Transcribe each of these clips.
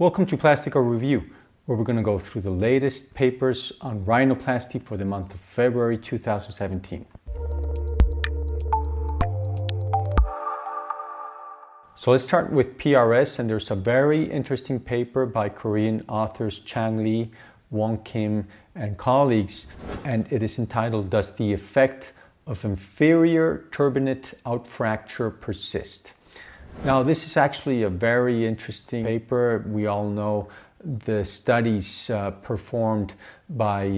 Welcome to PlasticaReview, where we're going to go through the latest papers on rhinoplasty for the month of February 2017. So let's start with PRS, and there's a very interesting paper by Korean authors Chang Lee, Wong Kim, and colleagues, and it is entitled, "Does the effect of inferior turbinate outfracture persist?" Now, this is actually a very interesting paper. We all know the studies performed by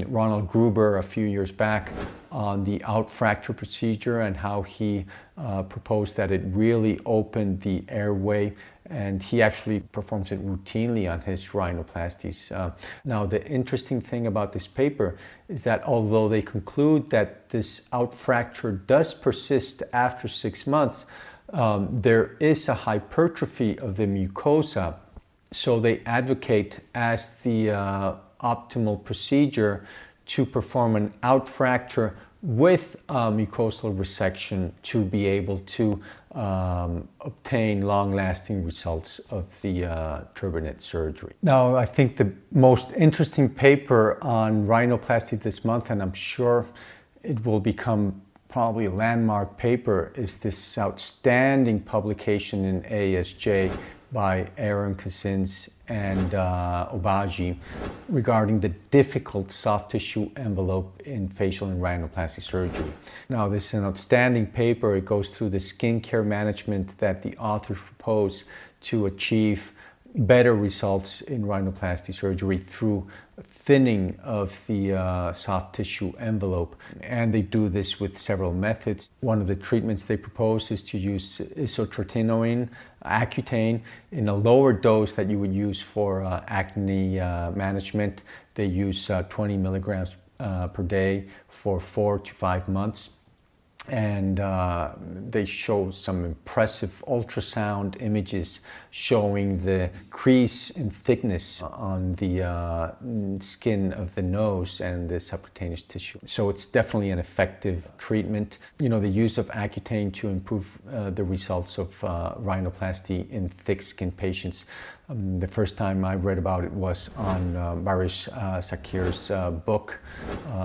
Ronald Gruber a few years back on the outfracture procedure and how he proposed that it really opened the airway, and he actually performs it routinely on his rhinoplasties. Now, the interesting thing about this paper is that although they conclude that this outfracture does persist after 6 months, there is a hypertrophy of the mucosa, so they advocate as the optimal procedure to perform an outfracture with mucosal resection to be able to obtain long-lasting results of the turbinate surgery. Now, I think the most interesting paper on rhinoplasty this month, and I'm sure it will become probably a landmark paper, is this outstanding publication in ASJ by Aaron Cousins and Obagi regarding the difficult soft tissue envelope in facial and rhinoplasty surgery. Now, this is an outstanding paper. It goes through the skincare management that the authors propose to achieve better results in rhinoplasty surgery through thinning of the soft tissue envelope. And they do this with several methods. One of the treatments they propose is to use isotretinoin, Accutane, in a lower dose that you would use for acne management. They use 20 milligrams per day for 4 to 5 months. And they show some impressive ultrasound images showing the increase in thickness on the skin of the nose and the subcutaneous tissue. So it's definitely an effective treatment. You know, the use of Accutane to improve the results of rhinoplasty in thick-skinned patients. The first time I read about it was on Baris Zakir's book,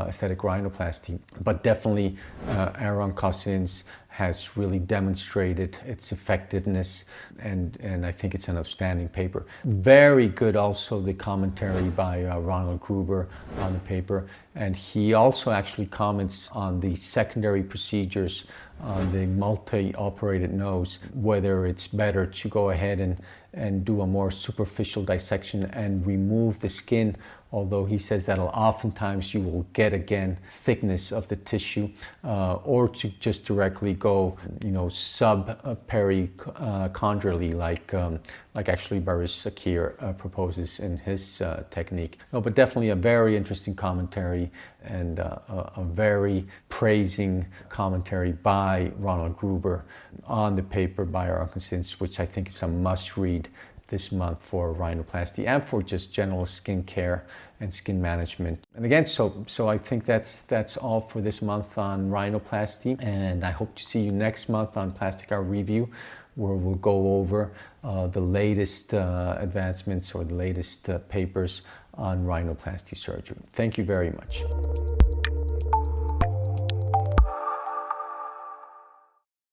Aesthetic Rhinoplasty. But definitely Aaron Cousins has really demonstrated its effectiveness, and I think it's an outstanding paper. Very good also the commentary by Ronald Gruber on the paper, and he also actually comments on the secondary procedures on the multi-operated nose, whether it's better to go ahead and do a more superficial dissection and remove the skin, although he says that oftentimes you will get again thickness of the tissue, or to just directly go, sub-perichondraly, like actually Baris Zakir proposes in his technique. No, but definitely a very interesting commentary and a very praising commentary by Ronald Gruber on the paper by Aaron Cousins, which I think is a must-read this month for rhinoplasty and for just general skin care and skin management. And again, so I think that's all for this month on rhinoplasty, and I hope to see you next month on PlasticaReview, where we'll go over the latest advancements or the latest papers on rhinoplasty surgery. Thank you very much.